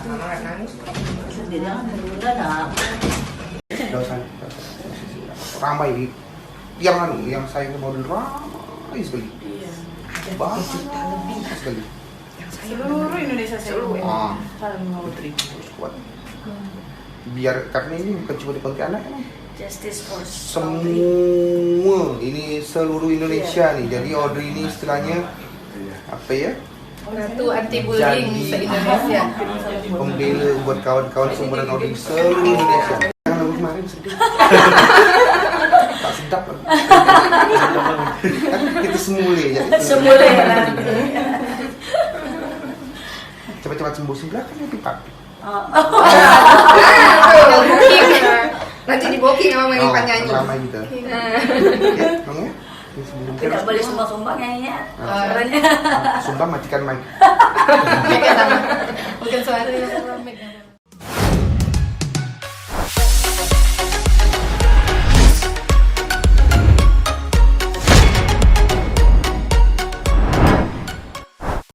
Mama nggak nangis. Dia jangan benar. Dosa. Ramai yang saya model ramai sekali. Iya. Banyak sekali. Seluruh Indonesia seluruh. Kalau Putri. Kuat. Biar karena ini bukan cuma di Pontianak kan. Justice for Semua ini seluruh Indonesia nih. Jadi Audrey ini istilahnya apa ya? Ratu anti bullying se-Indonesia. Pembela buat kawan-kawan seumuran Audrey seluruh Indonesia. Yang lalu kemarin sedih. Tak sedap kan? Kita semule ya. Semula ya. Cepat-cepat sembuh sebelah kan lebih pak. Nanti di booking sama Mami penyanyi. Ramai gitu. Ya, dong ya. Tidak boleh sumbang-sumbang ya. Sumpah matikan mic. Mungkin suara